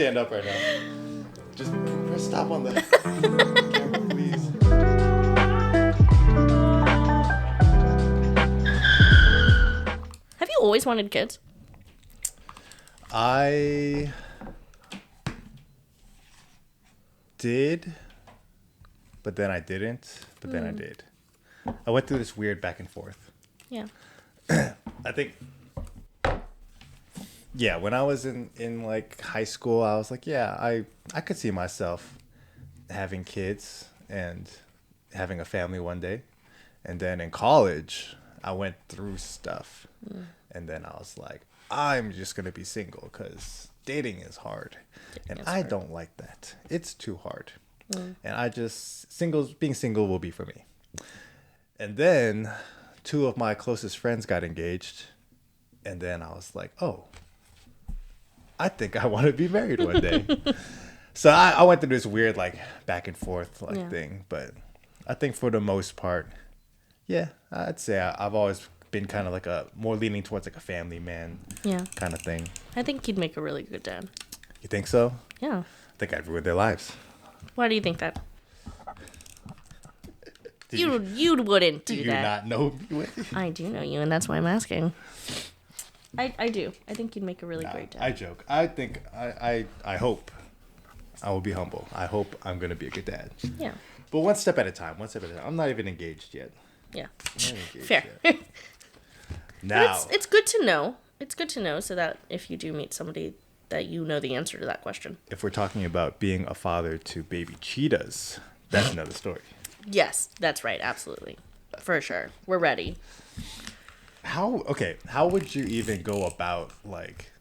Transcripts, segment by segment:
Stand up right now. Just press stop on the camera, please. Have you always wanted kids? I did, but then I didn't, but then I did. I went through this weird back and forth. Yeah. I think, yeah, when I was in like high school, I was like, yeah, I could see myself having kids and having a family one day. And then in college, I went through stuff. And then I was like, I'm just going to be single because dating is hard. And I don't like that. It's too hard. And I just, being single will be for me. And then 2 of my closest friends got engaged. And then I was like, oh, I think I want to be married one day. So I went through this weird like back and forth thing. But I think for the most part, yeah, I'd say I've always been kind of like more leaning towards like a family man kind of thing. I think you'd make a really good dad. You think so? Yeah. I think I'd ruin their lives. Why do you think that? You wouldn't do that. Do you not know me? I do know you, and that's why I'm asking. I do. I think you'd make a really great dad. I joke. I think I hope I will be humble. I hope I'm gonna be a good dad. Yeah. But one step at a time. I'm not even engaged yet. Yeah. Engaged Fair. yet. Now It's good to know. It's good to know so that if you do meet somebody that you know the answer to that question. if we're talking about being a father to baby cheetahs, that's another story. Yes, that's right. Absolutely. For sure. We're ready. How would you even go about like,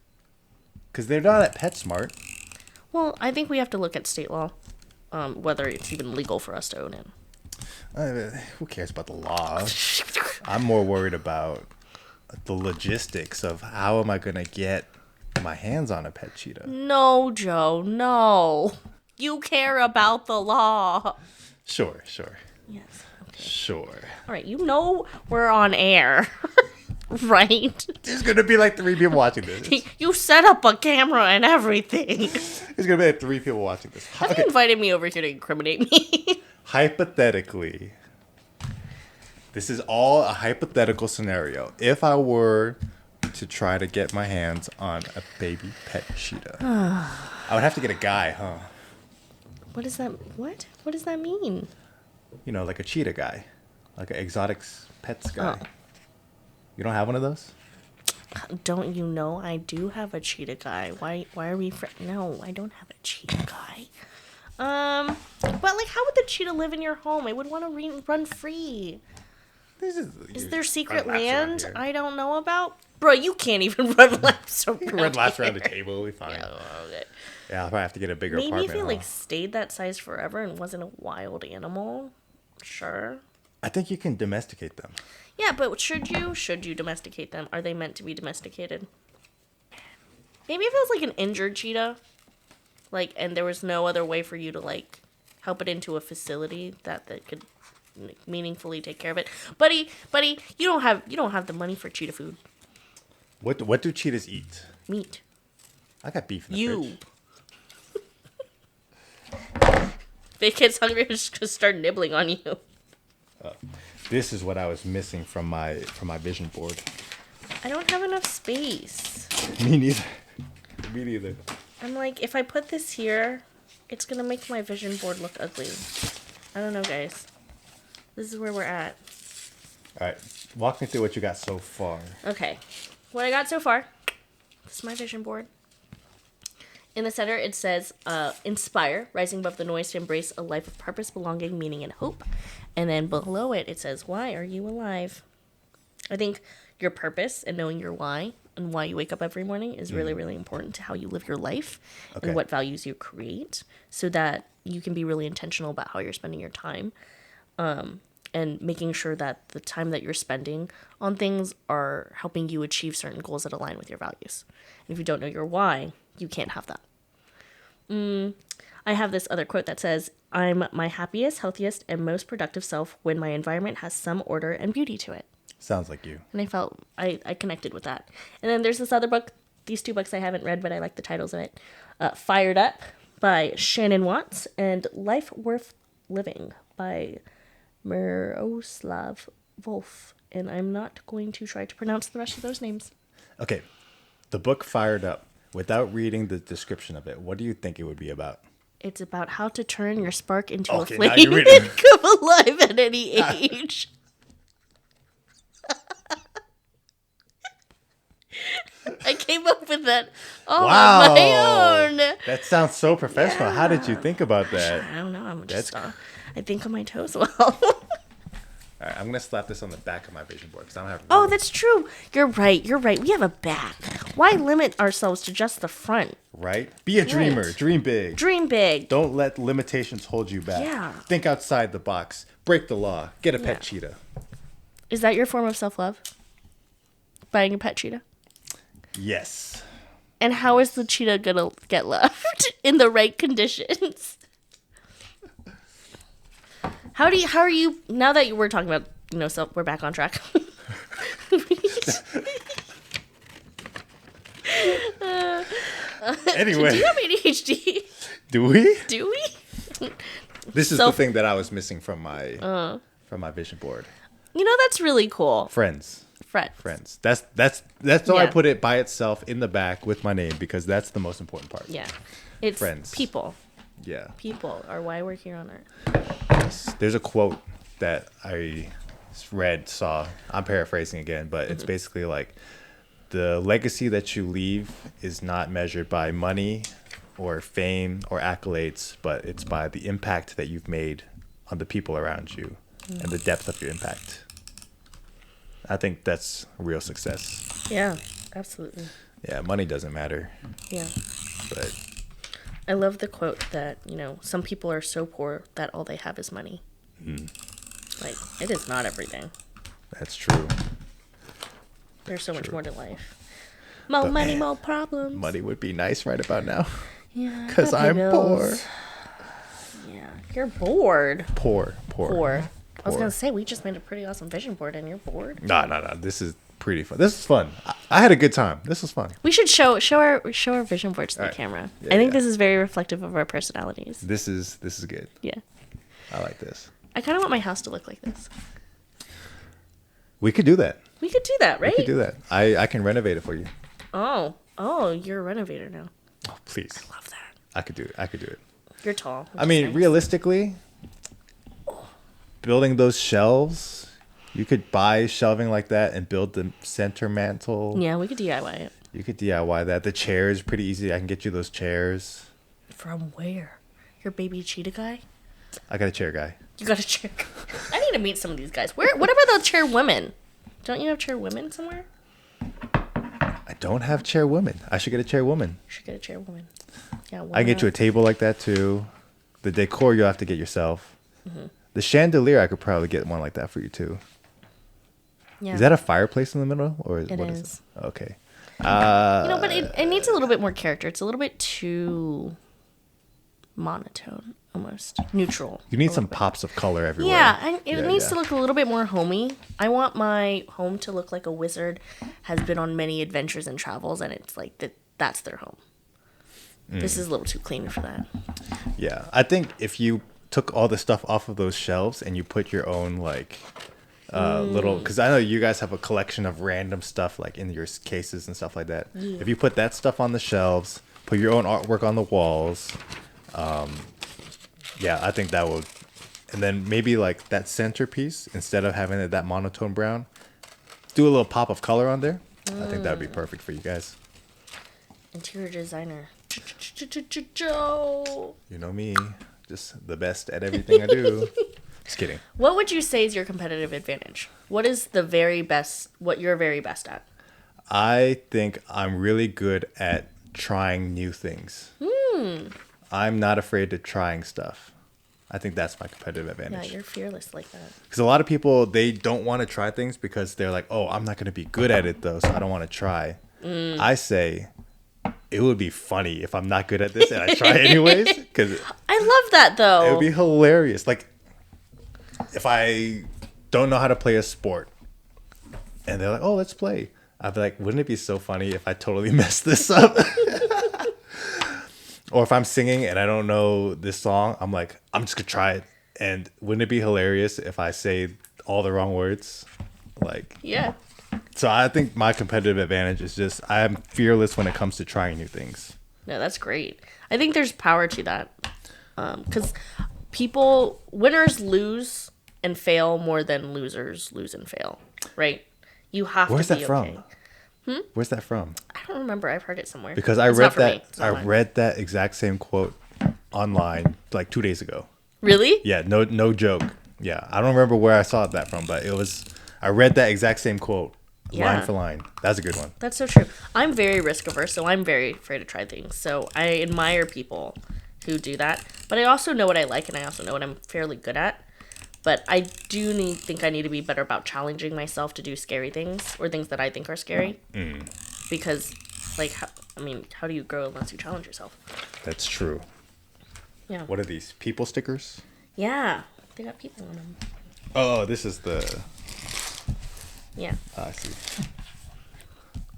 because they're not at PetSmart. Well, I think we have to look at state law, whether it's even legal for us to own it. Who cares about the law? I'm more worried about the logistics of how am I gonna get my hands on a pet cheetah. No, Joe, no. You care about the law. Sure. Yes. Okay. Sure. All right, you know we're on air, right? There's gonna be like 3 people watching this. You set up a camera and everything. There's gonna be like 3 people watching this. Have you invited me over here to incriminate me? Hypothetically, this is all a hypothetical scenario. If I were to try to get my hands on a baby pet cheetah, I would have to get a guy, huh? What is that? What? What does that mean? You know, like a cheetah guy, like an exotics pets guy. Oh. You don't have one of those? Don't you know I do have a cheetah guy? Why are we No, I don't have a cheetah guy. But like, how would the cheetah live in your home? It would want to run free. Is there secret land I don't know about? Bro, you can't even run laps around. You can run laps around the table, we'll be fine. Yeah, okay. Yeah, I'll probably have to get a bigger Maybe apartment. if it like stayed that size forever and wasn't a wild animal, sure. I think you can domesticate them. Yeah, but should you domesticate them? Are they meant to be domesticated? Maybe if it was like an injured cheetah, like, and there was no other way for you to like help it into a facility that could meaningfully take care of it. Buddy, you don't have the money for cheetah food. What do cheetahs eat? Meat. I got beef in the fridge. If it gets hungry, it's just gonna start nibbling on you. This is what I was missing from my vision board. I don't have enough space. Me neither. Me neither. I'm like, if I put this here, it's gonna make my vision board look ugly. I don't know, guys. This is where we're at. All right, walk me through what you got so far. Okay, what I got so far. This is my vision board. In the center, it says, inspire, rising above the noise to embrace a life of purpose, belonging, meaning, and hope. And then below it, it says, why are you alive? I think your purpose and knowing your why and why you wake up every morning is really, really important to how you live your life and what values you create so that you can be really intentional about how you're spending your time. And making sure that the time that you're spending on things are helping you achieve certain goals that align with your values. And if you don't know your why, you can't have that. I have this other quote that says, I'm my happiest, healthiest, and most productive self when my environment has some order and beauty to it. Sounds like you. And I felt I connected with that. And then there's this other book, these two books I haven't read, but I like the titles of it. Fired Up by Shannon Watts and Life Worth Living by Miroslav Volf. And I'm not going to try to pronounce the rest of those names. Okay. The book Fired Up, without reading the description of it, what do you think it would be about? It's about how to turn your spark into a Okay, flame now you're and reading. come alive at any age. I came up with that all on my own. That sounds so professional. How did you think about that? I don't know. I'm just, That's- I think on my toes well. All right, I'm going to slap this on the back of my vision board because I don't have Oh, that's true. You're right. We have a back. Why limit ourselves to just the front? Right? Be a dreamer. Right. Dream big. Dream big. Don't let limitations hold you back. Yeah. Think outside the box. Break the law. Get a pet Yeah. cheetah. Is that your form of self-love? Buying a pet cheetah? Yes. And how is the cheetah gonna get left in the right conditions? How are you now that we're talking about, we're back on track. Anyway. Do you have ADHD? Do we? Do we? This is So- the thing that I was missing from my vision board. That's really cool. Friends. Friends. That's why I Yeah. put it by itself in the back with my name because that's the most important part. Yeah. It's Friends. people. Yeah. People are why we're here on Earth. There's a quote that I saw. I'm paraphrasing again, but it's basically like the legacy that you leave is not measured by money or fame or accolades, but it's by the impact that you've made on the people around you and the depth of your impact. I think that's real success. Yeah, absolutely. Yeah, money doesn't matter, Yeah. but I love the quote that, some people are so poor that all they have is money. Like, it is not everything. that's true. There's so much True. more to life. More But money, man, more problems. Money would be nice right about now Yeah. because gotta pay I'm poor. bills. Yeah. You're bored. Poor. Poor. I was Poor. going to say, we just made a pretty awesome vision board and you're bored. No. This is pretty fun. This is fun. I had a good time. This was fun. We should show our vision board to the Alright. camera. Yeah, I think yeah. this is very reflective of our personalities. This is good. Yeah. I like this. I kind of want my house to look like this. We could do that. We could do that, right? We could do that. I can renovate it for you. Oh, you're a renovator now. Oh, please. Love that. I could do it. You're tall. I mean, realistically, building those shelves, you could buy shelving like that and build the center mantle. Yeah, we could DIY it. You could DIY that. The chairs, pretty easy. I can get you those chairs. From where? Your baby cheetah guy? I got a chair guy. You got a chair. I need to meet some of these guys. What about the chair women? Don't you have chair women somewhere? I don't have chair women. I should get a chair woman. You should get a chair woman. Yeah, I can get you a table like that too. The decor you'll have to get yourself. The chandelier, I could probably get one like that for you too. Yeah. Is that a fireplace in the middle, or It what is. is it? Okay. but it needs a little bit more character. It's a little bit too monotone, almost neutral. You need some pops of color everywhere. Yeah, and it needs to look a little bit more homey. I want my home to look like a wizard has been on many adventures and travels, and it's like that's their home. This is a little too clean for that. Yeah, I think if you took all the stuff off of those shelves and you put your own like little, because I know you guys have a collection of random stuff like in your cases and stuff like that. If you put that stuff on the shelves, put your own artwork on the walls, yeah, I think that would. And then maybe like that centerpiece, instead of having it that monotone brown, do a little pop of color on there. I think that would be perfect for you guys. Interior designer. Joe. You know me, just the best at everything I do. Just kidding. What would you say is your competitive advantage? What is the very best, what you're very best at? I think I'm really good at trying new things. I'm not afraid to trying stuff. I think that's my competitive Yeah, advantage. you're fearless like that. Because a lot of people, they don't want to try things because they're like, oh, I'm not going to be good at it though, so I don't want to try. I say, it would be funny if I'm not good at this and I try anyways. Because I love that though. it would be hilarious. Like, if I don't know how to play a sport and they're like, oh, let's play. I'd be like, wouldn't it be so funny if I totally messed this up? Or if I'm singing and I don't know this song, I'm like, I'm just gonna try it. And wouldn't it be hilarious if I say all the wrong words? Like, Yeah. so I think my competitive advantage is just I am fearless when it comes to trying new things. No, that's great. I think there's power to that. Because winners lose and fail more than losers lose and fail, right? You have Where's to be that from? okay. Where's that from? I don't remember. I've heard it somewhere. Because I It's read not for me. that It's not mine. read that exact same quote online like 2 days ago. Really? Yeah, no joke. Yeah, I don't remember where I saw that from, but I read that exact same quote line Yeah. for line. That's a good one. That's so true. I'm very risk averse, so I'm very afraid to try things. So I admire people who do that. But I also know what I like, and I also know what I'm fairly good at. But I think I need to be better about challenging myself to do scary things or things that I think are scary. Because, like, how do you grow unless you challenge yourself? That's true. Yeah. What are these? People stickers? Yeah. They got people on them. Oh, this is the... Yeah. I see.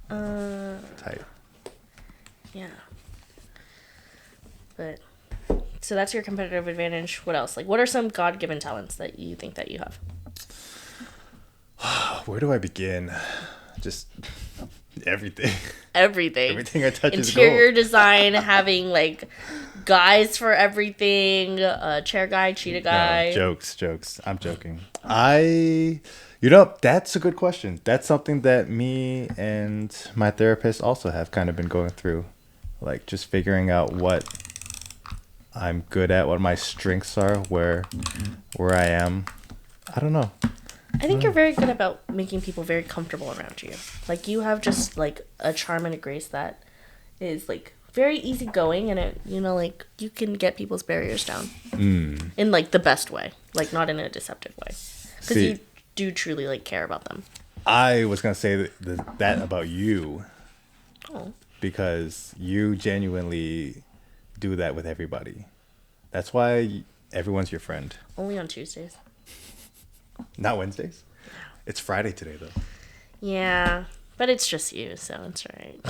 Tight. Yeah. But, so that's your competitive advantage. What else? Like, what are some God-given talents that you think that you have? Where do I begin? Just everything. Everything. Everything I touch is Interior gold. design, having, like, guys for everything, chair guy, cheetah guy. No, jokes. I'm joking. That's a good question. That's something that me and my therapist also have kind of been going through. Like, just figuring out what I'm good at, what my strengths are, where I am. I don't know. I think you're very good about making people very comfortable around you. Like, you have just, like, a charm and a grace that is, like, very easygoing, and like, you can get people's barriers down. In, like, the best way. Like, not in a deceptive way. Because See- you do truly, like, care about them. I was going to say that about you Oh. because you genuinely do that with everybody. That's why everyone's your friend. Only on Tuesdays. Not Wednesdays. It's Friday today, though. Yeah. But it's just you, so it's all right.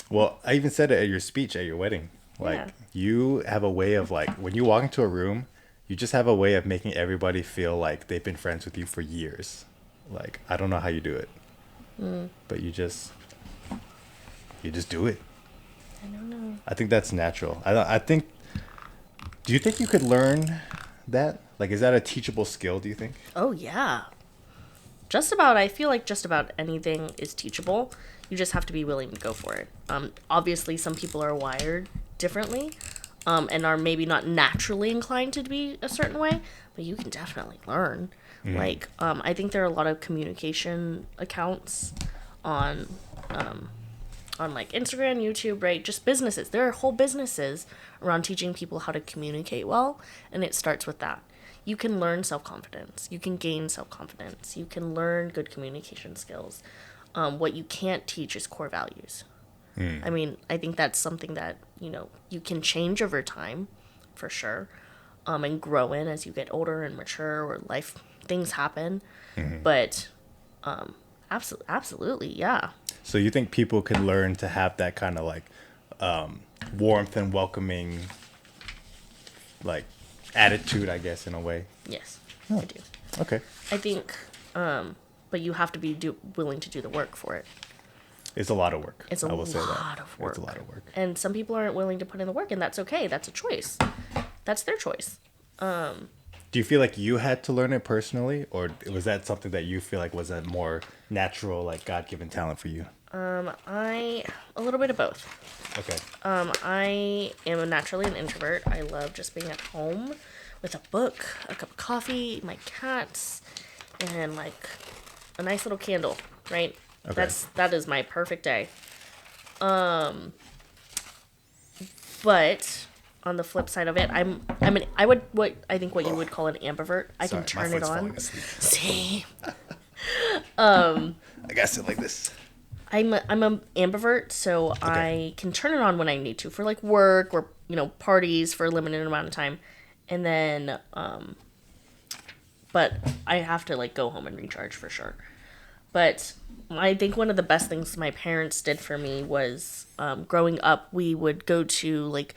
Well, I even said it at your speech at your wedding. Like, Yeah. you have a way of, like, when you walk into a room, you just have a way of making everybody feel like they've been friends with you for years. Like, I don't know how you do it. But you just do it. I don't know. I think that's natural. Do you think you could learn that? Like, is that a teachable skill, do you think? Oh, yeah. I feel like just about anything is teachable. You just have to be willing to go for it. Obviously, some people are wired differently and are maybe not naturally inclined to be a certain way, but you can definitely learn. Like, I think there are a lot of communication accounts on like Instagram, YouTube, right? Just businesses. There are whole businesses around teaching people how to communicate well, and it starts with that. You can learn self-confidence. You can gain self-confidence. You can learn good communication skills. What you can't teach is core values. I mean, I think that's something that, you can change over time, for sure, and grow in as you get older and mature or things happen. But absolutely, yeah. So you think people could learn to have that kind of, like, warmth and welcoming, like, attitude, I guess, in a way? Yes, Oh. I do. Okay. I think, but you have to be willing to do the work for it. It's a lot of work. It's a I will say that. lot of work. It's a lot of work. And some people aren't willing to put in the work, and that's okay. That's a choice. That's their choice. Do you feel like you had to learn it personally, or was that something that you feel like was a more natural, like, God-given talent for you? A little bit of both. Okay. I am naturally an introvert. I love just being at home with a book, a cup of coffee, my cats, and, like, a nice little candle, right? Okay. That is my perfect day. But on the flip side of it, what you would call an ambivert. I Sorry, can turn my it foot's on. falling asleep. Same. I gotta sit like this. I'm a ambivert, so I can turn it on when I need to for, like, work or parties for a limited amount of time, and then but I have to, like, go home and recharge for sure. But I think one of the best things my parents did for me was growing up, we would go to like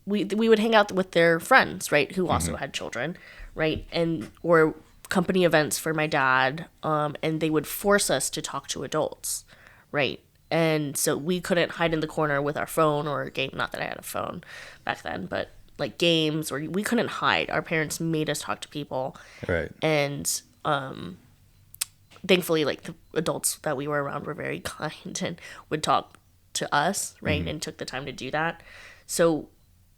we would hang out with their friends, right, who also had children, right, and or company events for my dad, and they would force us to talk to adults, right, and so we couldn't hide in the corner with our phone or a game. Not that I had a phone back then, but like games, or we couldn't hide. Our parents made us talk to people, Right. and thankfully, like the adults that we were around were very kind and would talk to us, right, and took the time to do that. So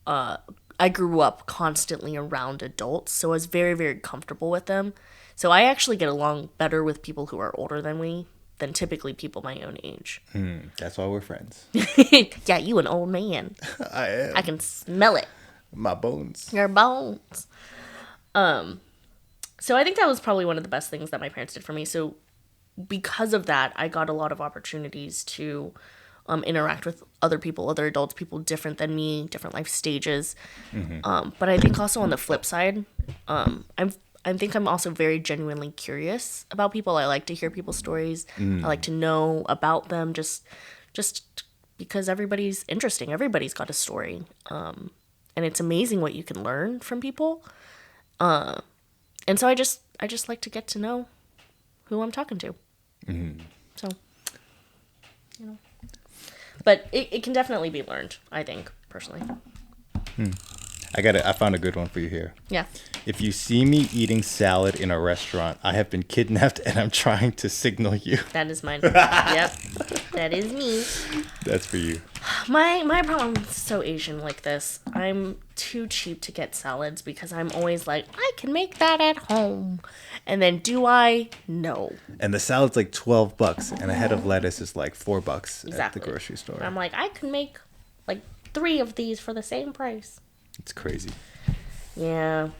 I grew up constantly around adults, so I was very, very comfortable with them. So I actually get along better with people who are older than me than typically people my own age. That's why we're friends. Yeah, you an old man. I am. I can smell it. My bones. Your bones. So I think that was probably one of the best things that my parents did for me. So because of that, I got a lot of opportunities to interact with other people, other adults, people different than me, different life stages. But I think also on the flip side, I think I'm also very genuinely curious about people. I like to hear people's stories. I like to know about them just because everybody's interesting. Everybody's got a story. And it's amazing what you can learn from people. And so I just like to get to know who I'm talking to. So, you know. But it can definitely be learned, I think, personally. I found a good one for you here. Yeah. If you see me eating salad in a restaurant, I have been kidnapped and I'm trying to signal you. That is mine. Yep. That is me. That's for you. My problem is so Asian like this. I'm too cheap to get salads because I'm always like, I can make that at home. And then do I? No. And the salad's like $12 and a head of lettuce is like $4 at the grocery store. I'm like, I can make like 3 of these for the same price. It's crazy. Yeah.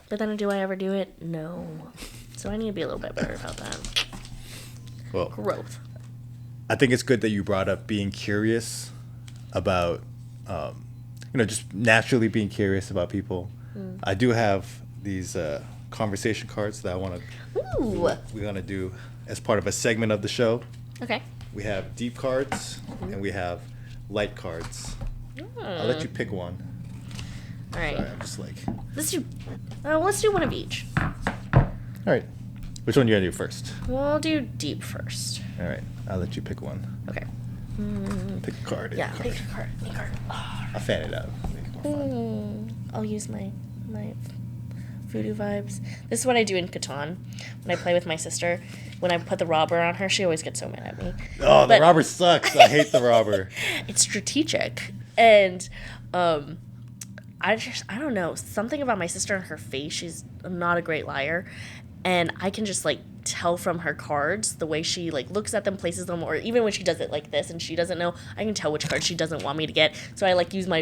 But then do I ever do it? No. So I need to be a little bit better about that. Well, Growth. I think it's good that you brought up being curious about, just naturally being curious about people. I do have these conversation cards that I want to. Ooh. We're gonna do as part of a segment of the show. Okay. We have deep cards and we have light cards. I'll let you pick one. All right. Sorry, I'm just like. Let's do one of each. All right. Which one you gonna do first? We'll do deep first. All right. I'll let you pick one. Okay. Pick a card. Yeah, pick a card. I'll fan it out. Make it more fun. I'll use my voodoo vibes. This is what I do in Catan when I play with my sister. When I put the robber on her, she always gets so mad at me. Oh, the robber sucks. I hate the robber. It's strategic. And I don't know, something about my sister and her face. She's not a great liar. And I can just like tell from her cards the way she like looks at them, places them, or even when she does it like this and she doesn't know, I can tell which card she doesn't want me to get. So I like use my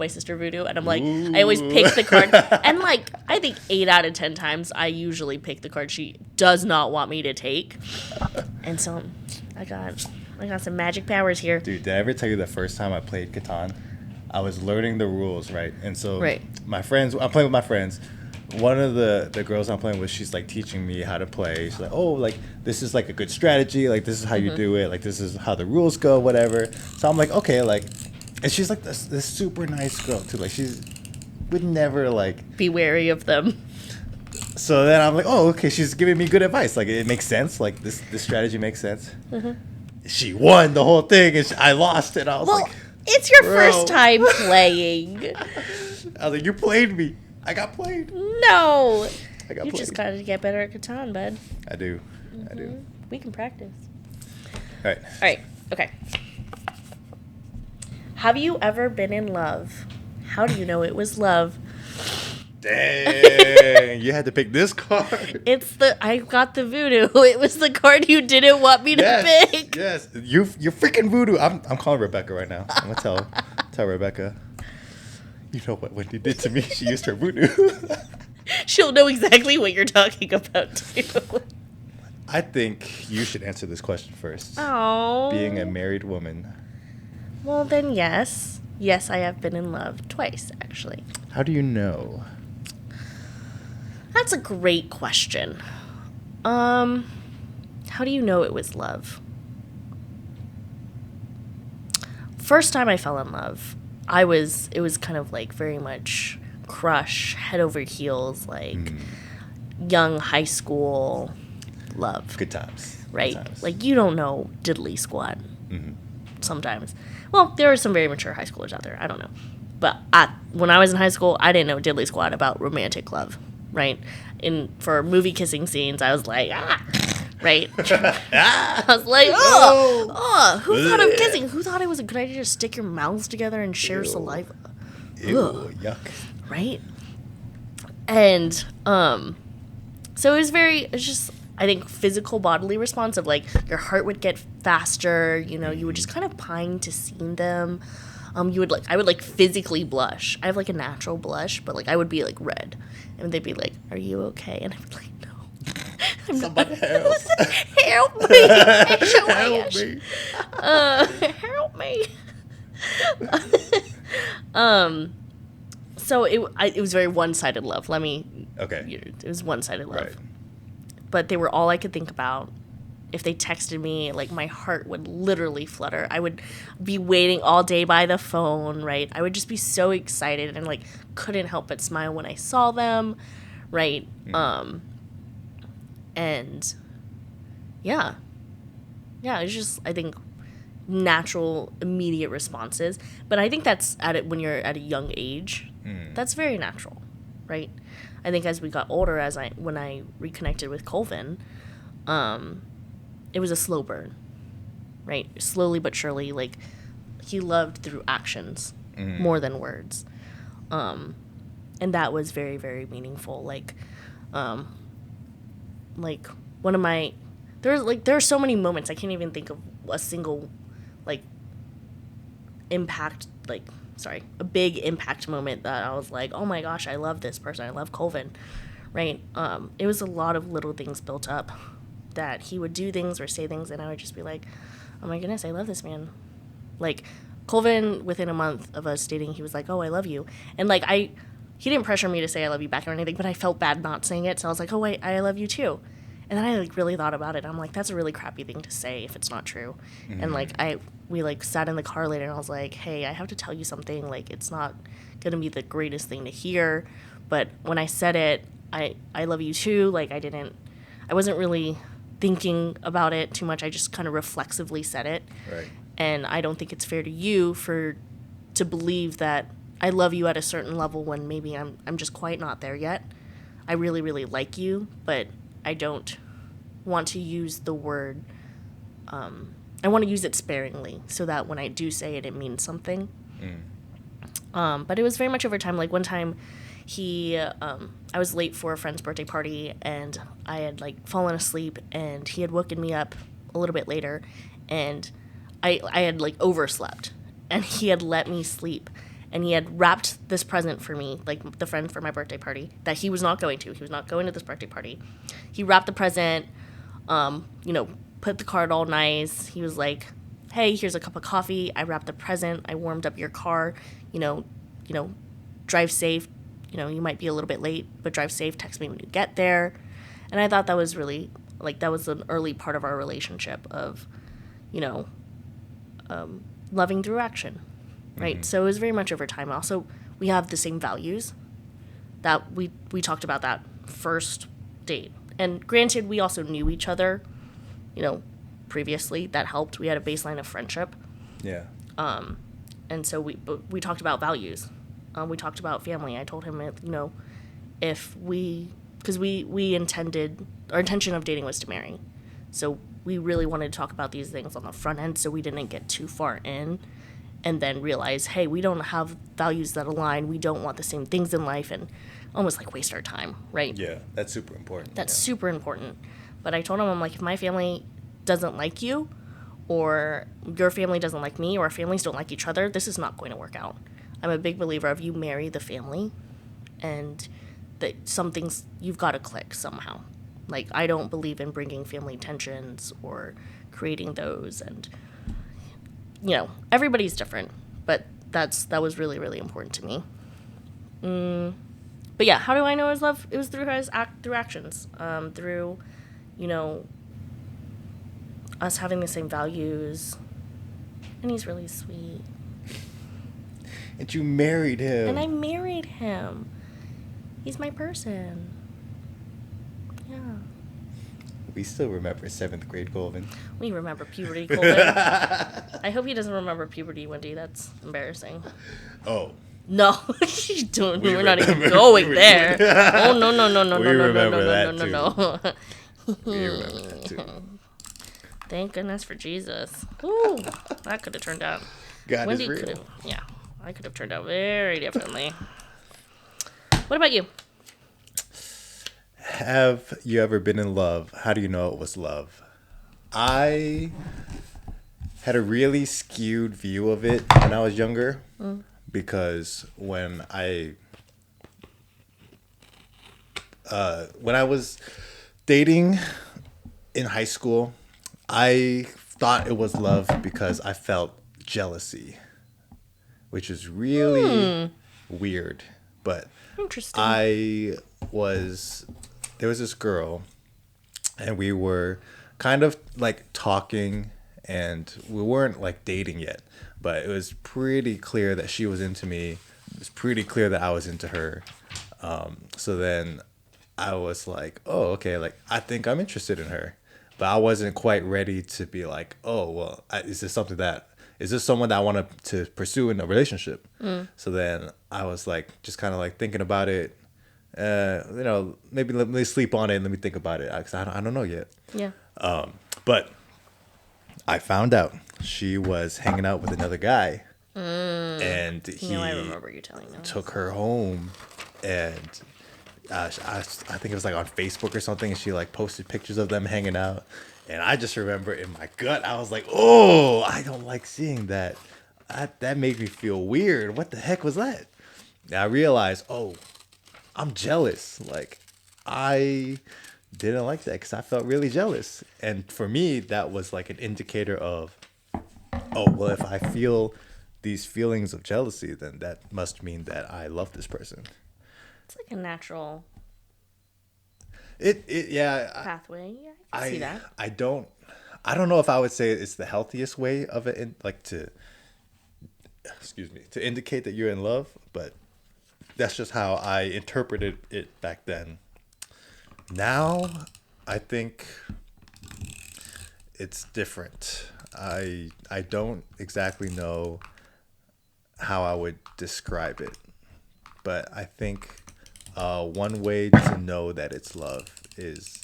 sister voodoo, and I'm like, I always pick the card. And like I think 8 out of 10 times I usually pick the card she does not want me to take. And so I got some magic powers here. Dude, did I ever tell you the first time I played Catan? I was learning the rules, right? And so my friends, I'm playing with my friends. One of the girls I'm playing with, she's like teaching me how to play. She's like, oh, like this is like a good strategy. Like this is how you do it. Like this is how the rules go, whatever. So I'm like, okay, like, and she's like this super nice girl too. Like she would never like be wary of them. So then I'm like, oh, okay, she's giving me good advice. Like it makes sense. Like this strategy makes sense. She won the whole thing, and I lost it. I was like, it's your first time playing. I was like, you played me. I got played. No. You just got to get better at Catan, bud. I do. I do. We can practice. All right. Okay. Have you ever been in love? How do you know it was love? Dang. You had to pick this card. I got the voodoo. It was the card you didn't want me to pick. Yes. You're freaking voodoo. I'm calling Rebecca right now. I'm going to tell Rebecca. You know what Wendy did to me? She used her voodoo. She'll know exactly what you're talking about, too. I think you should answer this question first. Oh. Being a married woman. Well, then yes. Yes, I have been in love twice, actually. How do you know? That's a great question. How how do you know it was love? First time I fell in love, it was kind of like very much crush, head over heels, like young high school love. Good times. Right? Good times. Like, you don't know diddly squat sometimes. Well, there are some very mature high schoolers out there. I don't know. But when I was in high school, I didn't know diddly squat about romantic love, right? For movie kissing scenes, I was like, right? I was like, who thought of kissing? Who thought it was a good idea to stick your mouths together and share saliva? Ew, yuck. Right? And so it's just, I think, physical bodily response of, like, your heart would get faster, you would just kind of pine to see them. I would like physically blush. I have like a natural blush, but like I would be like red, and they'd be like, "Are you okay?" And I'd be like, "No, I'm Somebody not." help! Help me! Help me! Help me! So it was very one-sided love. Okay. It was one-sided love. Right. But they were all I could think about. If they texted me, like, my heart would literally flutter. I would be waiting all day by the phone, right? I would just be so excited and, like, couldn't help but smile when I saw them, right? And yeah, it's just, I think, natural, immediate responses. But I think that's when you're at a young age. That's very natural, right? I think as we got older, when I reconnected with Colvin, it was a slow burn, right? Slowly but surely, like, he loved through actions more than words. And that was very, very meaningful. Like one of my, there are so many moments, I can't even think of a single, like, a big impact moment that I was like, oh my gosh, I love this person. I love Colvin, right? It was a lot of little things built up that he would do things or say things, and I would just be like, oh my goodness, I love this man. Like, Colvin, within a month of us dating, he was like, oh, I love you. And, like, he didn't pressure me to say I love you back or anything, but I felt bad not saying it, so I was like, oh, wait, I love you too. And then I, like, really thought about it. I'm like, that's a really crappy thing to say if it's not true. And, like, we, like, sat in the car later, and I was like, hey, I have to tell you something. Like, it's not going to be the greatest thing to hear, but when I said it, I love you too. Like, I wasn't really thinking about it too much. I just kind of reflexively said it. Right. And I don't think it's fair to you to believe that I love you at a certain level when maybe I'm just quite not there yet. I really, really like you, but I don't want to use the word, I want to use it sparingly so that when I do say it, it means something. But it was very much over time. Like, one time I was late for a friend's birthday party, and I had, like, fallen asleep, and he had woken me up a little bit later, and I had, like, overslept, and he had let me sleep, and he had wrapped this present for me, like, the friend for my birthday party, that he was not going to. He was not going to this birthday party. He wrapped the present, put the card all nice. He was like, hey, here's a cup of coffee. I wrapped the present. I warmed up your car. Drive safe. You might be a little bit late, but drive safe. Text me when you get there. And I thought that was really, like, that was an early part of our relationship of, loving through action, right? So it was very much over time. Also, we have the same values that we talked about that first date. And granted, we also knew each other, previously. That helped. We had a baseline of friendship. Yeah. And so we talked about values. We talked about family. I told him, because our intention of dating was to marry. So we really wanted to talk about these things on the front end so we didn't get too far in and then realize, hey, we don't have values that align. We don't want the same things in life and almost like waste our time, right? Yeah, that's super important. That's super important. But I told him, I'm like, if my family doesn't like you or your family doesn't like me or our families don't like each other, this is not going to work out. I'm a big believer of you marry the family and that some things you've got to click somehow. Like, I don't believe in bringing family tensions or creating those. And, everybody's different. But that was really, really important to me. But yeah, how do I know his love? It was through through actions. Through, us having the same values. And he's really sweet. And you married him. And I married him. He's my person. Yeah. We still remember 7th grade Colvin. We remember puberty, Colvin. I hope he doesn't remember puberty, Wendy. That's embarrassing. Oh. No, you don't. We're not even going there. Oh no. We remember that no. We remember that too. Thank goodness for Jesus. Ooh, that could have turned out. God Wendy is real. could have. Yeah, I could have turned out very differently. What about you? Have you ever been in love? How do you know it was love? I had a really skewed view of it when I was younger. Because when I was dating in high school, I thought it was love because I felt jealousy, which is really weird. But Interesting. there was this girl, and we were kind of like talking, and we weren't like dating yet. But it was pretty clear that she was into me. It was pretty clear that I was into her. So then I was like, oh, okay, like I think I'm interested in her. But I wasn't quite ready to be like, oh, well, is this someone that I want to pursue in a relationship? So then I was like, just kind of like thinking about it. Maybe let me sleep on it and let me think about it. Because I don't know yet. Yeah. But I found out she was hanging out with another guy, and he I remember you telling me. took her home, and I think it was like on Facebook or something, and she like posted pictures of them hanging out, and I just remember in my gut I was like, oh, I don't like seeing that. That made me feel weird. What the heck was that? And I realized, oh, I'm jealous. Like I didn't like that because I felt really jealous. And for me, that was like an indicator of, oh, well, if I feel these feelings of jealousy, then that must mean that I love this person. It's like a natural Yeah. pathway. Yeah, I can see that. I don't know if I would say it's the healthiest way of it, to indicate that you're in love, but that's just how I interpreted it back then. Now, I think it's different. I don't exactly know how I would describe it, but I think one way to know that it's love is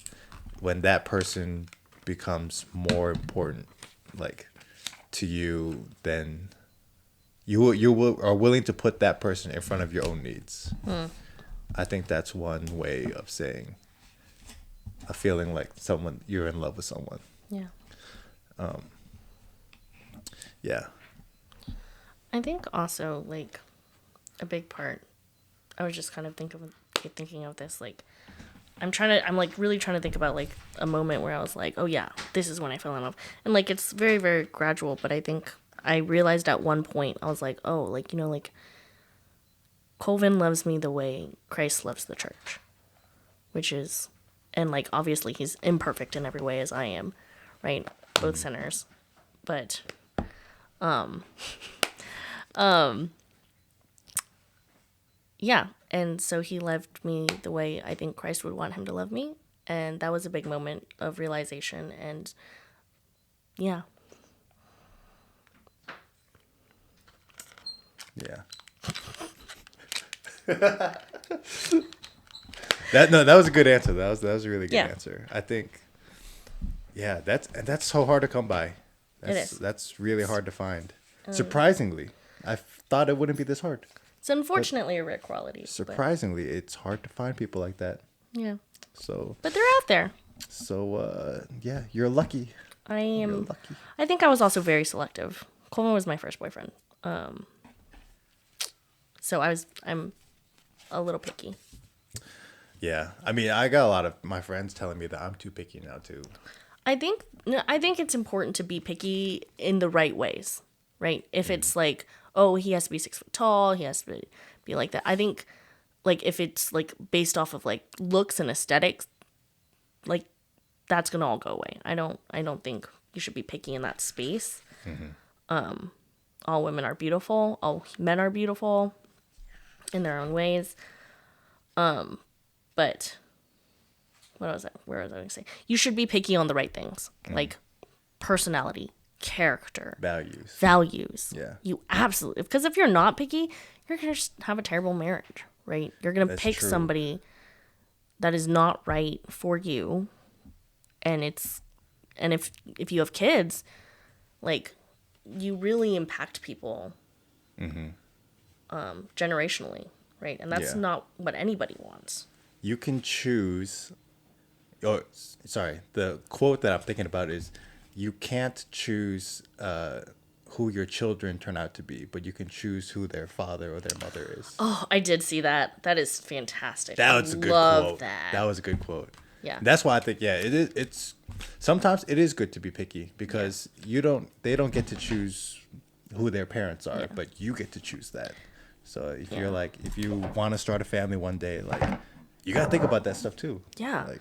when that person becomes more important, like, to you than you are willing to put that person in front of your own needs. I think that's one way of saying a feeling like you're in love with someone. Yeah. Yeah. I think also like a big part. I was just kind of thinking of this like I'm like really trying to think about like a moment where I was like, oh yeah, this is when I fell in love, and like it's very very gradual. But I think I realized at one point I was like, oh, like like Colvin loves me the way Christ loves the church, which is, and like obviously he's imperfect in every way as I am, right? Both sinners, but yeah, and so he loved me the way I think Christ would want him to love me, and that was a big moment of realization. And yeah. Yeah. That was a good answer. That was a really good answer. I think. Yeah, that's so hard to come by. It is. That's really hard to find. Surprisingly, I thought it wouldn't be this hard. It's unfortunately a rare quality. Surprisingly, it's hard to find people like that. Yeah. So. But they're out there. So yeah, you're lucky. I am. You're lucky. I think I was also very selective. Coleman was my first boyfriend. So I'm a little picky. Yeah, I mean, I got a lot of my friends telling me that I'm too picky now too. I think it's important to be picky in the right ways, right? If it's like, oh, he has to be 6 foot tall, he has to be like that. I think, like, if it's like based off of like looks and aesthetics, like that's gonna all go away. I don't think you should be picky in that space. All women are beautiful. All men are beautiful in their own ways. But what was it? Where was I going to say? You should be picky on the right things, like personality, character, values. Yeah. You absolutely, because if you're not picky, you're going to just have a terrible marriage, right? You're going to pick somebody that is not right for you. And if you have kids, like, you really impact people generationally, right? And that's not what anybody wants. You can choose. Oh, sorry. The quote that I'm thinking about is, you can't choose who your children turn out to be, but you can choose who their father or their mother is. Oh, I did see that. That is fantastic. That was a good quote. That was a good quote. Yeah. That's why I think, it is. It's sometimes it is good to be picky because they don't get to choose who their parents are, but you get to choose that. So if you're like, if you want to start a family one day, like, you got to think about that stuff too. Yeah. Like,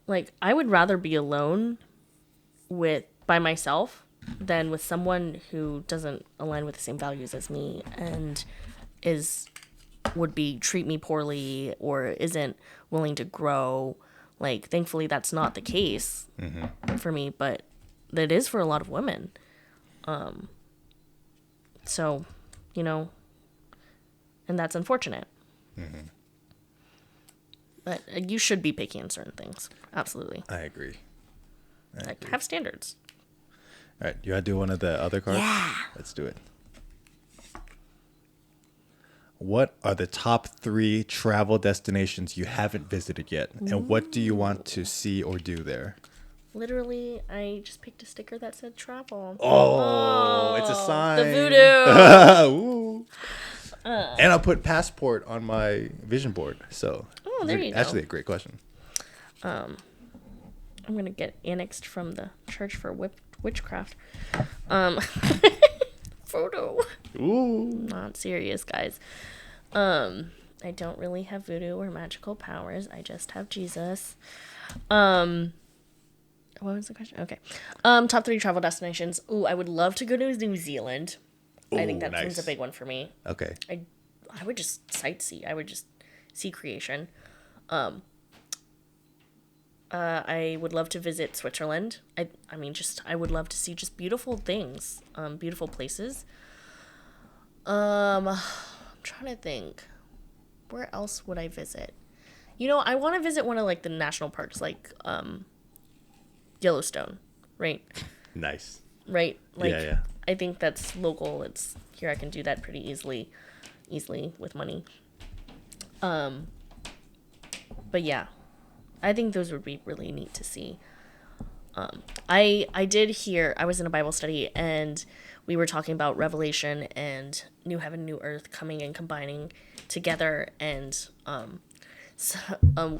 Like, I would rather be alone by myself than with someone who doesn't align with the same values as me and would treat me poorly or isn't willing to grow. Like, thankfully that's not the case for me, but that is for a lot of women. So, and that's unfortunate. But you should be picky in certain things. Absolutely. I agree. Have standards. All right. You want to do one of the other cards? Yeah. Let's do it. What are the top 3 travel destinations you haven't visited yet? And what do you want to see or do there? Literally, I just picked a sticker that said travel. Oh, it's a sign. The voodoo. Ooh. And I'll put passport on my vision board. So, there you go. Actually, a great question. I'm going to get annexed from the church for witchcraft. Photo. Ooh. Not serious, guys. I don't really have voodoo or magical powers. I just have Jesus. What was the question? Okay. Top 3 travel destinations. Ooh, I would love to go to New Zealand. I think that seems a big one for me. Okay. I would just sightsee. I would just see creation. I would love to visit Switzerland. I would love to see just beautiful things, beautiful places. I'm trying to think. Where else would I visit? I want to visit one of like the national parks, like Yellowstone, right? Nice. Right? Like, yeah. I think that's local. It's here. I can do that pretty easily with money. But yeah, I think those would be really neat to see. I did hear, I was in a Bible study and we were talking about Revelation and New Heaven, New Earth coming and combining together. And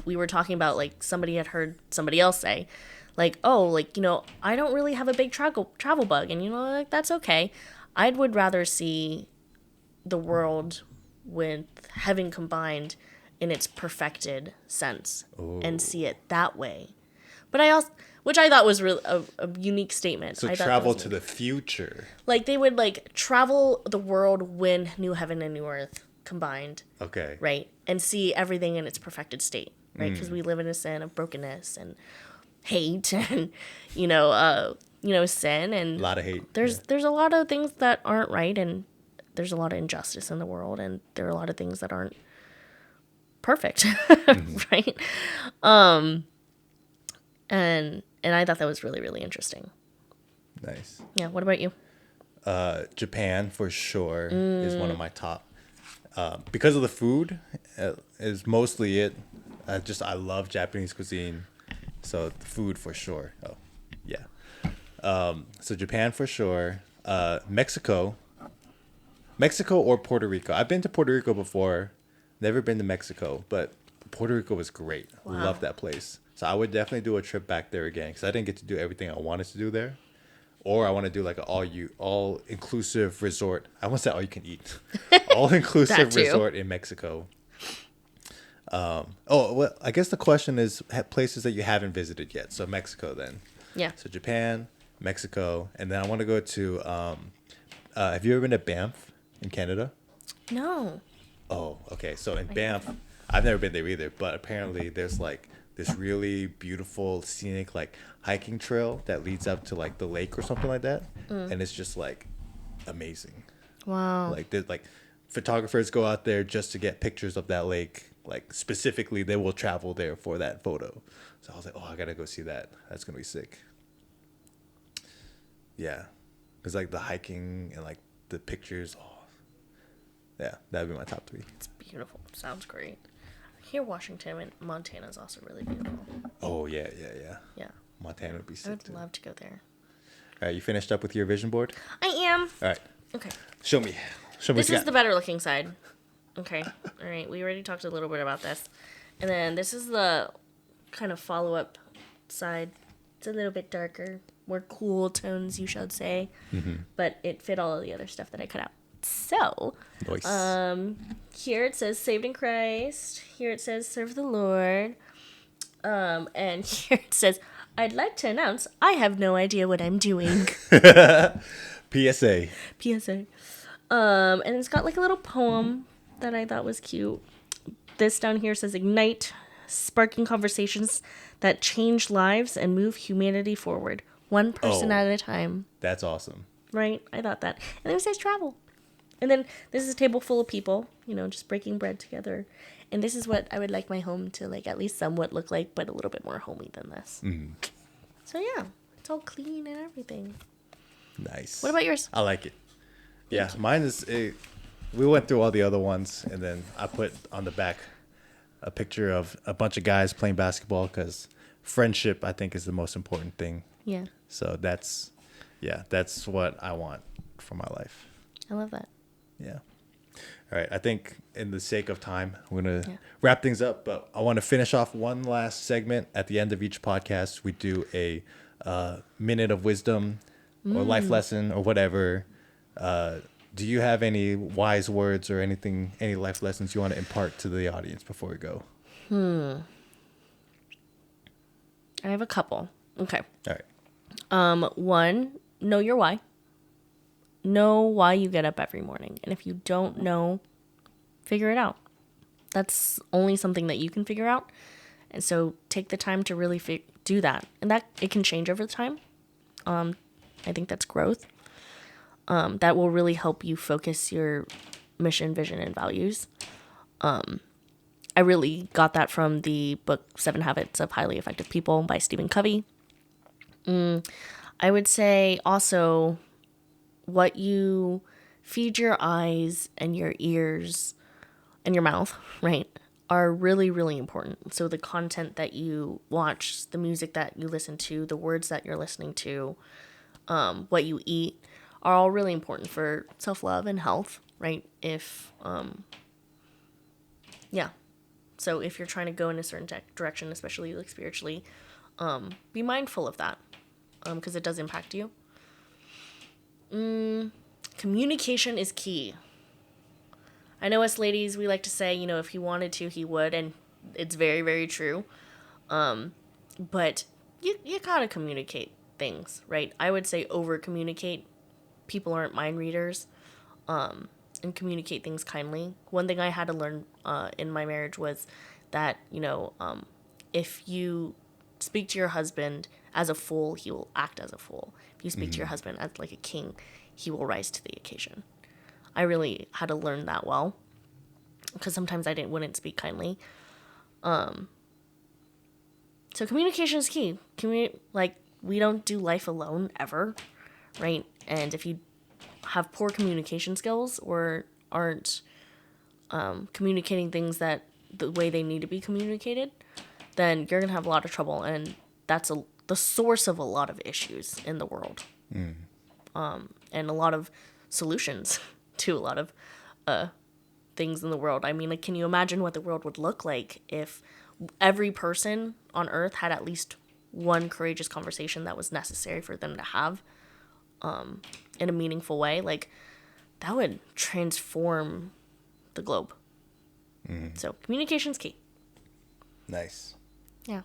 we were talking about, like, somebody had heard somebody else say, like, oh, like, I don't really have a big travel bug. And, like, that's okay. I would rather see the world with heaven combined in its perfected sense. Ooh. And see it that way. But which I thought was really a unique statement. So travel to the future. Like, they would, like, travel the world when New Heaven and New Earth combined. Okay. Right? And see everything in its perfected state. Right? Because we live in a sin of brokenness and hate and, sin. And a lot of hate. There's a lot of things that aren't right, and there's a lot of injustice in the world, and there are a lot of things that aren't perfect. Right? And I thought that was really, really interesting. Nice. Yeah. What about you? Japan for sure is one of my top. Because of the food, is mostly it. I love Japanese cuisine, so the food for sure. Oh, yeah. So Japan for sure. Mexico or Puerto Rico. I've been to Puerto Rico before. Never been to Mexico, but Puerto Rico was great. Wow. Love that place. So I would definitely do a trip back there again because I didn't get to do everything I wanted to do there. Or I want to do like an all-inclusive resort. I want to say all you can eat. All-inclusive resort in Mexico. Well, I guess the question is places that you haven't visited yet. So Mexico then. Yeah. So Japan, Mexico, and then I want to go to. Have you ever been to Banff in Canada? No. Oh, okay. So in Banff, I've never been there either, but apparently there's like this really beautiful scenic like hiking trail that leads up to like the lake or something like that, and it's just like amazing. Wow. Like there's like photographers go out there just to get pictures of that lake. Like specifically, they will travel there for that photo. So I was like, oh, I gotta go see that. That's gonna be sick. Yeah, because like the hiking and like the pictures. Oh, yeah, that'd be my top three. It's beautiful. Sounds great. Here, Washington and Montana is also really beautiful. Oh yeah, yeah, yeah. Yeah. Montana would be I sick would too. love to go there. All right, you finished up with your vision board? I am. All right, Okay. show me. Show me This what you is got. the better looking side. Okay. All right. We already talked a little bit about this. And then this is the kind of follow up side. It's a little bit darker. More cool tones, you should say. But it fit all of the other stuff that I cut out. So, Nice. here it says saved in Christ. Here it says serve the Lord. And here it says, I'd like to announce I have no idea what I'm doing. PSA. PSA. And it's got like a little poem that I thought was cute. This down here says ignite, sparking conversations that change lives and move humanity forward, one person Oh. at a time. That's awesome. Right? I thought that. And then it says travel. And then this is a table full of people, you know, just breaking bread together. And this is what I would like my home to like at least somewhat look like, but a little bit more homey than this. So yeah, it's all clean and everything. Nice. What about yours? I like it. Yeah, mine is. We went through all the other ones, and then I put on the back a picture of a bunch of guys playing basketball because friendship, I think, is the most important thing. Yeah, So that's what I want for my life. I love that. Yeah. All right. I think in the sake of time, we're going to Yeah. wrap things up, but I want to finish off one last segment. At the end of each podcast, we do a minute of wisdom or life lesson or whatever. Do you have any wise words or anything, any life lessons you want to impart to the audience before we go? I have a couple. Okay. All right. One, know your why. Know why you get up every morning. And if you don't know, figure it out. That's only something that you can figure out. And so take the time to really do that. And that it can change over time. I think that's growth. That will really help you focus your mission, vision, and values. I really got that from the book 7 Habits of Highly Effective People by Stephen Covey. I would say also what you feed your eyes and your ears and your mouth, right, are really, really important. So the content that you watch, the music that you listen to, the words that you're listening to, what you eat are all really important for self-love and health, right? So if you're trying to go in a certain direction, especially like spiritually, be mindful of that because it does impact you. Communication is key. I know us ladies, we like to say, you know, if he wanted to, he would, and it's very, very true. But you gotta communicate things, right? I would say over communicate. People aren't mind readers, and communicate things kindly. One thing I had to learn in my marriage was that, you know, if you speak to your husband as a fool, he will act as a fool. If you speak to your husband as like a king, he will rise to the occasion. I really had to learn that well because sometimes I wouldn't speak kindly. So communication is key. We don't do life alone ever, right? And if you have poor communication skills or aren't communicating things that the way they need to be communicated, then you're gonna have a lot of trouble, and that's the source of a lot of issues in the world, and a lot of solutions to a lot of things in the world. I mean, like, can you imagine what the world would look like if every person on Earth had at least one courageous conversation that was necessary for them to have in a meaningful way? Like, that would transform the globe. So communication's key. Nice. Yeah.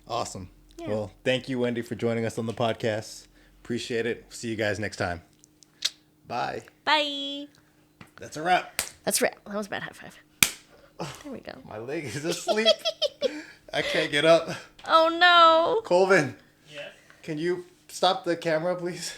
Awesome. Yeah. Well, thank you, Wendy, for joining us on the podcast. Appreciate it. See you guys next time. Bye. Bye. That's a wrap. That's right. That was a bad high five. There we go. My leg is asleep. I can't get up. Oh no. Colvin, Yes. can you stop the camera, please?